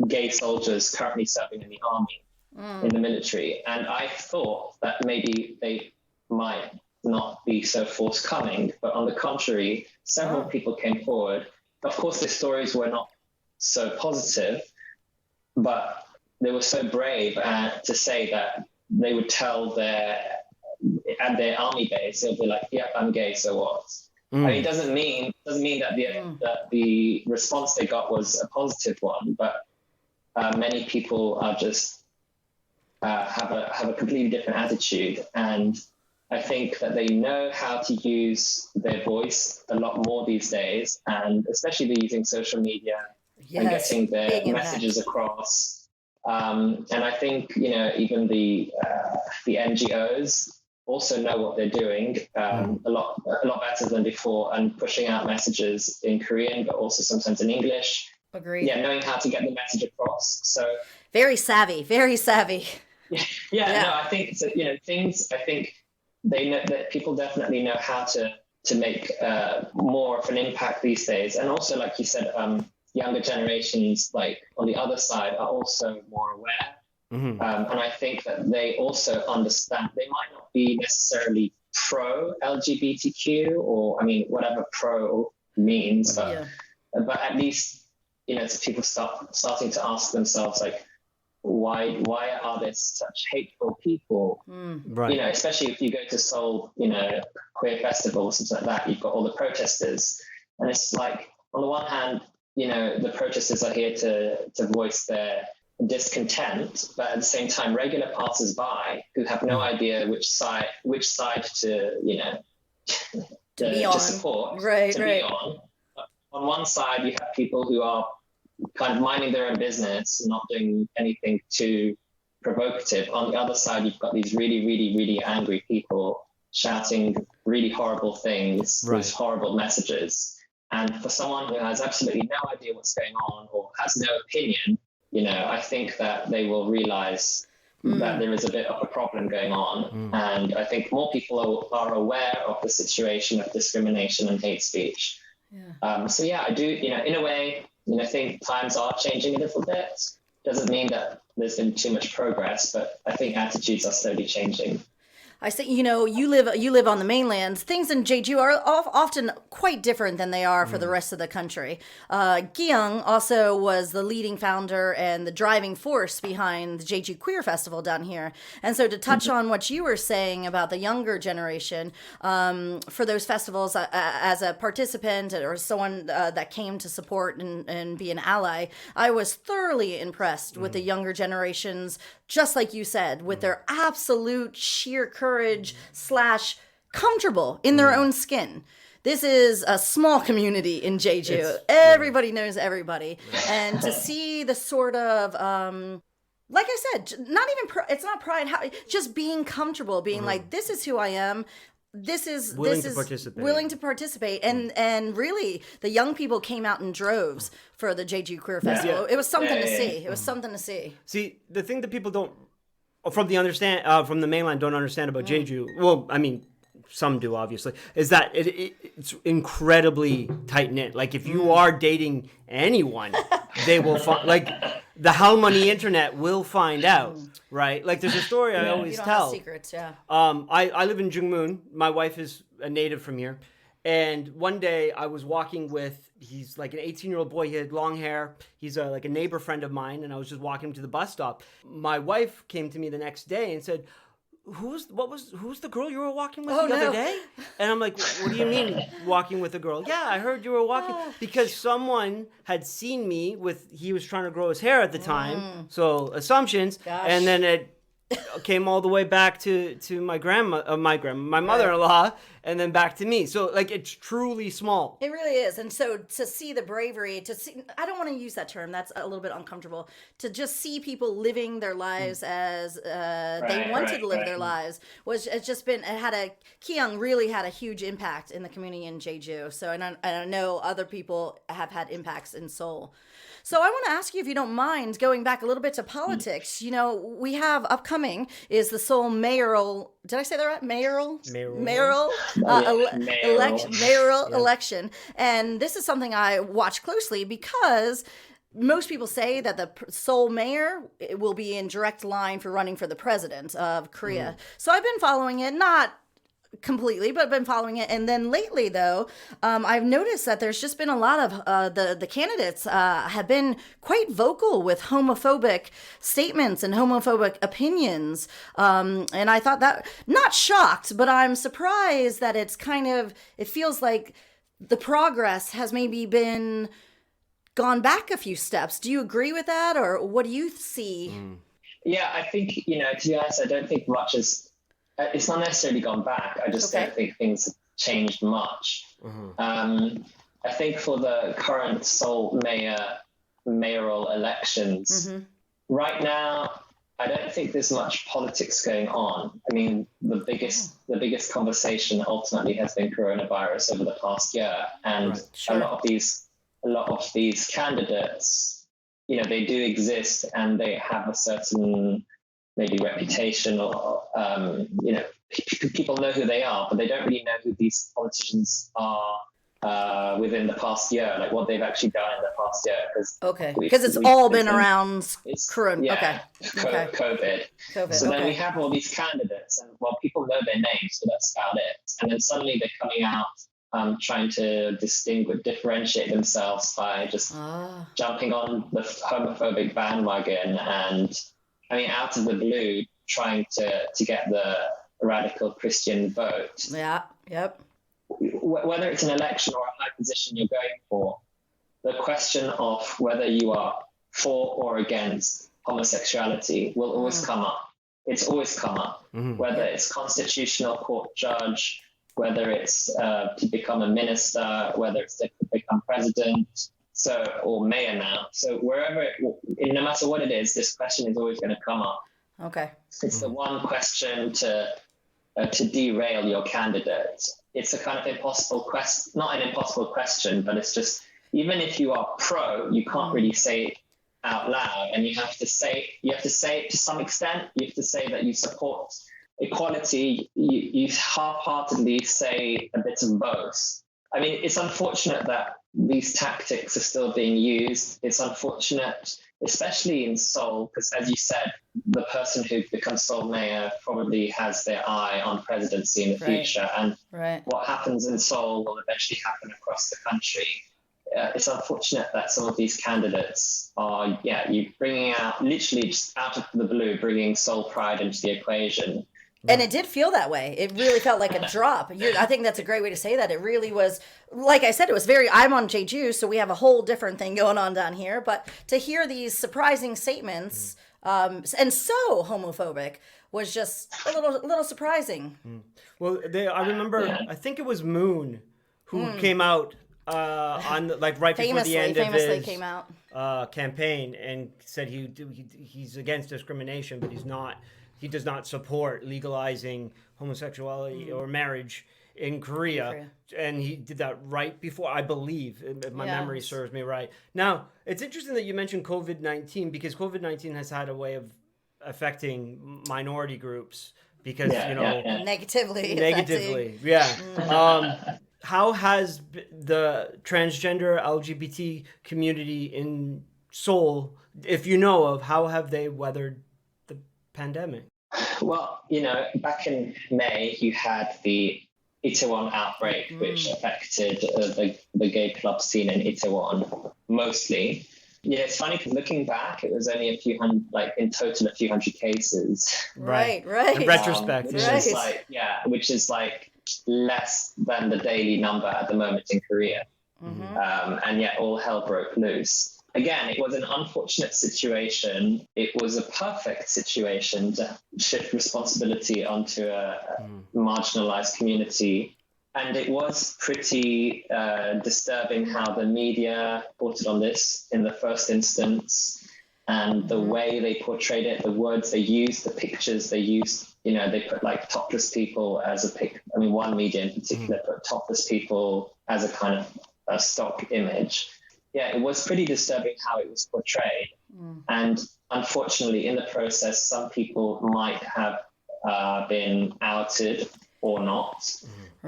gay soldiers currently serving in the army, in the military, and I thought that maybe they might not be so forthcoming, but on the contrary, several people came forward. Of course, the stories were not so positive, but they were so brave to say that they would tell at their army base, they'll be like, "Yeah, I'm gay, so what?" It doesn't mean that the response they got was a positive one, but many people are just have a completely different attitude, and I think that they know how to use their voice a lot more these days, and especially they're using social media and getting their messages across. And I think even the NGOs also know what they're doing a lot better than before, and pushing out messages in Korean, but also sometimes in English. Agreed. Yeah, knowing how to get the message across. So very savvy, very savvy. No, I think so, things. I think they know that people definitely know how to make more of an impact these days, and also, like you said, younger generations, like on the other side, are also more aware. And I think that they also understand. They might not be necessarily pro LGBTQ, or whatever pro means, but at least people starting to ask themselves, like, why are there such hateful people? Right. Especially if you go to Seoul, Queer Festival or something like that, you've got all the protesters, and it's like, on the one hand, the protesters are here to voice their discontent, but at the same time, regular passers-by who have no idea which side to to support, to be on. On one side, you have people who are kind of minding their own business, not doing anything too provocative. On the other side, you've got these really, really, really angry people shouting really horrible things with horrible messages. And for someone who has absolutely no idea what's going on or has no opinion, I think that they will realize that there is a bit of a problem going on. And I think more people are aware of the situation of discrimination and hate speech. So I do, in a way, I think times are changing a little bit. Doesn't mean that there's been too much progress, but I think attitudes are slowly changing. I say, you live on the mainland. Things in Jeju are often quite different than they are for the rest of the country. Gyung also was the leading founder and the driving force behind the Jeju Queer Festival down here. And so to touch on what you were saying about the younger generation, for those festivals, as a participant or someone that came to support and be an ally, I was thoroughly impressed with the younger generations, just like you said, with their absolute sheer courage / comfortable in their own skin. This is a small community in Jeju. Everybody knows everybody. And to see the sort of, like I said, not even, it's not pride, just being comfortable, being like, this is who I am. Willing to participate. And really the young people came out in droves for the Jeju Queer Festival. It was something to see. It was something to see. See, the thing that people don't from the mainland don't understand about Jeju, well, I mean, some do obviously, is that it's incredibly tight knit. Like if you are dating anyone, they will find, like the Hallabong internet will find out, right? Like there's a story I always tell. Have secrets, I live in Jungmun. My wife is a native from here. And one day I was walking with, he's like an 18-year-old boy. He had long hair. He's like a neighbor friend of mine. And I was just walking him to the bus stop. My wife came to me the next day and said, who's the girl you were walking with the other day? And I'm like, what do you mean walking with a girl? Yeah, I heard you were walking, because someone had seen me he was trying to grow his hair at the time. So assumptions. Gosh. And then it came all the way back to my mother-in-law, and then back to me. So like it's truly small. It really is. And so to see the bravery, I don't want to use that term, that's a little bit uncomfortable, to just see people living their lives as they wanted to live their lives, Kyung really had a huge impact in the community in Jeju. So and I know other people have had impacts in Seoul. So I want to ask you, if you don't mind, going back a little bit to politics. We have upcoming is the Seoul mayoral. Did I say that right? Mayoral election, and this is something I watch closely because most people say that the Seoul mayor will be in direct line for running for the president of Korea. So I've been following it, not completely, but I've been following it. And then lately, though, I've noticed that there's just been a lot of the candidates have been quite vocal with homophobic statements and homophobic opinions. And I thought that, not shocked, but I'm surprised that it feels like the progress has maybe been gone back a few steps. Do you agree with that, or what do you see? Yeah, I think, to be honest, I don't think much it's not necessarily gone back. I just don't think things have changed much. I think for the current Seoul mayoral elections, right now, I don't think there's much politics going on. I mean, the biggest conversation ultimately has been coronavirus over the past year, and a lot of these candidates, they do exist and they have a certain maybe reputation, or people know who they are, but they don't really know who these politicians are within the past year, like what they've actually done in the past year. Because it's all been around Corona. COVID. So then we have all these candidates, and people know their names, so that's about it. And then suddenly they're coming out trying to differentiate themselves by just jumping on the homophobic bandwagon, and I mean, out of the blue, trying to get the radical Christian vote. Yeah, yep. Whether it's an election or a high position you're going for, the question of whether you are for or against homosexuality will always come up. It's always come up, whether it's constitutional court judge, whether it's to become a minister, whether it's to become president, or mayor now. So no matter what it is, this question is always going to come up. Okay. It's the one question to derail your candidate. It's a kind of impossible question, not an impossible question, but it's just, even if you are pro, you can't really say it out loud, and you have to say it to some extent. You have to say that you support equality. You half-heartedly say a bit of both. I mean, it's unfortunate that these tactics are still being used. It's unfortunate, especially in Seoul, because as you said, the person who becomes Seoul mayor probably has their eye on presidency in the future. And what happens in Seoul will eventually happen across the country. It's unfortunate that some of these candidates are, you bringing out, literally just out of the blue, bringing Seoul pride into the equation. And it did feel that way. It really felt like a drop. I think that's a great way to say that. It really was, like I said, it was I'm on Jeju, so we have a whole different thing going on down here. But to hear these surprising statements, and so homophobic, was just a little surprising. Well, I remember, I think it was Moon who came out on right before the end of his came out. Campaign, and said he's against discrimination, but he does not support legalizing homosexuality or marriage in Korea. And he did that right before, I believe, if my memory serves me right. Now, it's interesting that you mentioned COVID-19, because COVID-19 has had a way of affecting minority groups, because, negatively. How has the transgender LGBT community in Seoul, if you know of, how have they weathered the pandemic? Well, back in May, you had the Itaewon outbreak, which affected the gay club scene in Itaewon mostly. It's funny because looking back, it was only a few hundred, in total, a few hundred cases. Right. In retrospect, which is less than the daily number at the moment in Korea. And yet all hell broke loose. Again, it was an unfortunate situation. It was a perfect situation to shift responsibility onto a marginalized community. And it was pretty disturbing how the media reported on this in the first instance, and the way they portrayed it, the words they used, the pictures they used. They put topless people as a pic. I mean, one media in particular put topless people as a kind of a stock image. It was pretty disturbing how it was portrayed. And unfortunately, in the process, some people might have been outed or not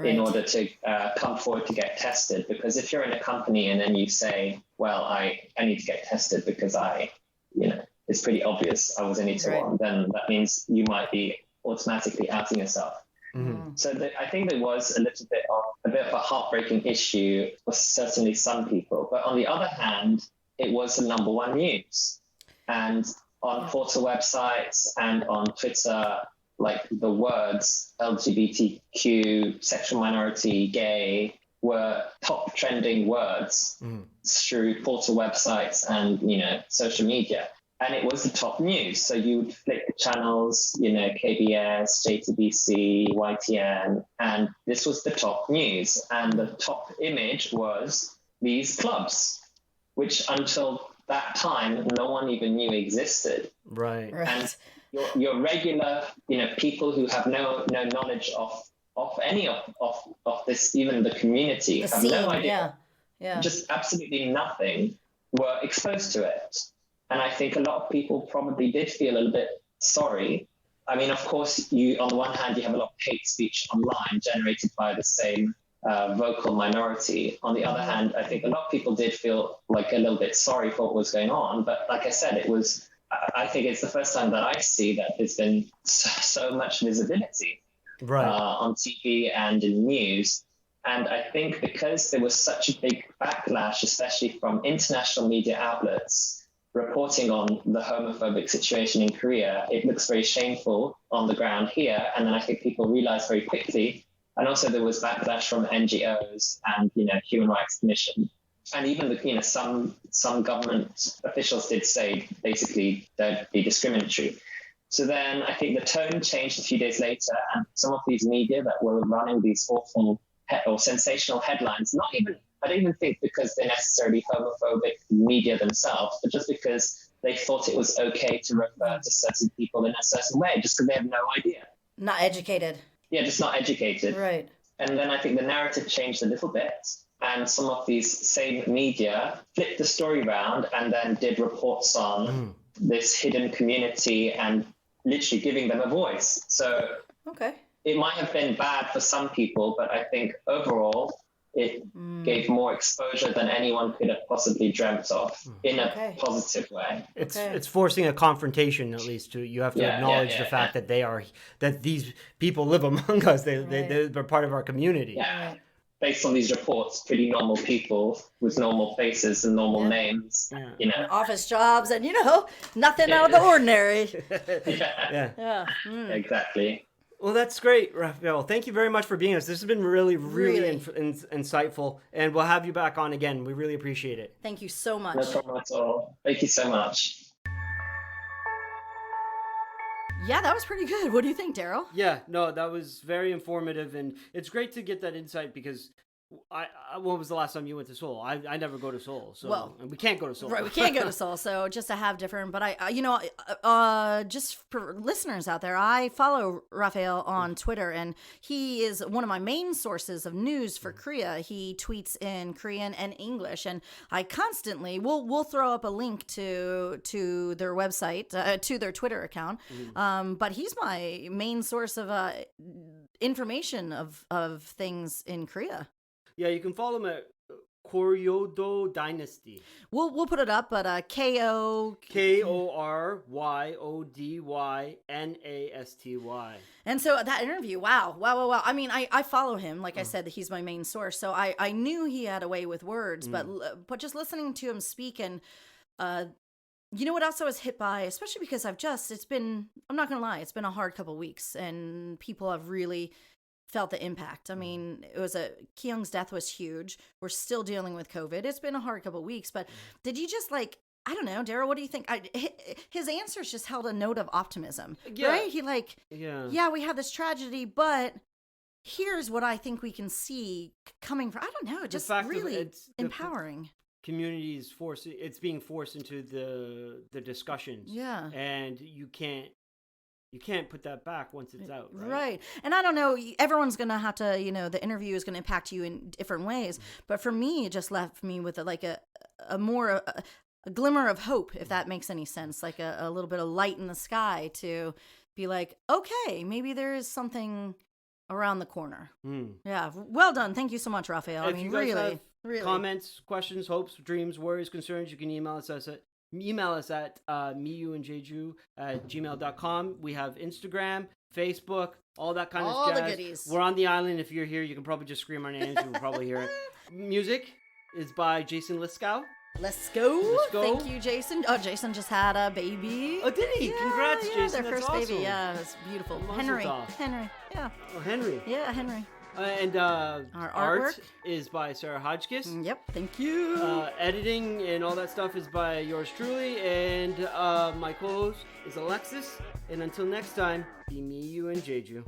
in order to come forward to get tested. Because if you're in a company and then you say, well, I need to get tested because it's pretty obvious I was in Itaewon, then that means you might be automatically outing yourself. So I think there was a bit of a heartbreaking issue for certainly some people. But on the other hand, it was the number one news. And on portal websites and on Twitter, the words LGBTQ, sexual minority, gay were top trending words through portal websites and, social media. And it was the top news. So you would flick the channels, KBS, JTBC, YTN, and this was the top news. And the top image was these clubs, which until that time, no one even knew existed. Right. And your regular, people who have no knowledge of any of this, even the community, have no idea. Just absolutely nothing, were exposed to it. And I think a lot of people probably did feel a little bit sorry. I mean, of course, on the one hand, you have a lot of hate speech online generated by the same vocal minority. On the other hand, I think a lot of people did feel a little bit sorry for what was going on. But like I said, I think it's the first time that I see that there's been so much visibility on TV and in news. And I think because there was such a big backlash, especially from international media outlets, reporting on the homophobic situation in Korea, it looks very shameful on the ground here. And then I think people realized very quickly. And also there was backlash from NGOs and, Human Rights Commission. And even some government officials did say, basically, don't be discriminatory. So then I think the tone changed a few days later, and some of these media that were running these awful or sensational headlines, I don't even think because they're necessarily homophobic media themselves, but just because they thought it was okay to refer to certain people in a certain way, just because they have no idea. Not educated. Yeah, just not educated. Right. And then I think the narrative changed a little bit, and some of these same media flipped the story around and then did reports on this hidden community and literally giving them a voice. So okay, it might have been bad for some people, but I think overall it gave more exposure than anyone could have possibly dreamt of in a positive way. It's forcing a confrontation, at least. You have to acknowledge the fact that these people live among us. They're part of our community. Yeah. Based on these reports, pretty normal people with normal faces and normal names, office jobs, and nothing out of the ordinary. Exactly. Well, that's great, Raphael. Thank you very much for being with us. This has been really insightful, and we'll have you back on again. We really appreciate it. Thank you so much. No problem at all. Thank you so much. Yeah, that was pretty good. What do you think, Darryl? Yeah, no, that was very informative, and it's great to get that insight because when was the last time you went to Seoul? I never go to Seoul, so we can't go to Seoul. Right, we can't go to Seoul, so just to have different. But just for listeners out there, I follow Raphael on Twitter, and he is one of my main sources of news for Korea. He tweets in Korean and English, and I constantly we'll throw up a link to their website, to their Twitter account. But he's my main source of information of things in Korea. Yeah, you can follow him at Koryodo Dynasty. We'll put it up, but KORYODYNASTY. And so that interview, wow. I mean, I follow him. Like I said, he's my main source. So I knew he had a way with words, but just listening to him speak and, you know what else I was hit by, especially because I'm not going to lie, it's been a hard couple weeks and people have really felt the impact. I mean, Kyung's death was huge. We're still dealing with COVID. It's been a hard couple of weeks, but did you just I don't know, Darryl, what do you think? His answers just held a note of optimism, right? He we have this tragedy, but here's what I think we can see coming from, I don't know, just really empowering. Communities it's being forced into the discussions. Yeah. And you can't put that back once it's out, right? Right. And I don't know, everyone's going to have to, the interview is going to impact you in different ways. But for me, it just left me with a glimmer of hope, if that makes any sense, like a little bit of light in the sky to be like, okay, maybe there is something around the corner. Yeah. Well done. Thank you so much, Raphael. If you guys have comments, questions, hopes, dreams, worries, concerns, you can email us at miyuandjeju@gmail.com. We have Instagram, Facebook, all that kind of jazz. All the goodies. We're on the island. If you're here, you can probably just scream our names. We'll probably hear it. Music is by Jason Liskow. Let's go. Thank you, Jason. Oh, Jason just had a baby. Oh, did he? Congrats, Jason. Their first baby. Yeah, it was beautiful. Henry. Yeah. Oh, Henry. Yeah, Henry. And our art is by Sarah Hodgkiss. Yep, thank you. Editing and all that stuff is by yours truly. And my co-host is Alexis. And until next time, be me, you, and Jeju.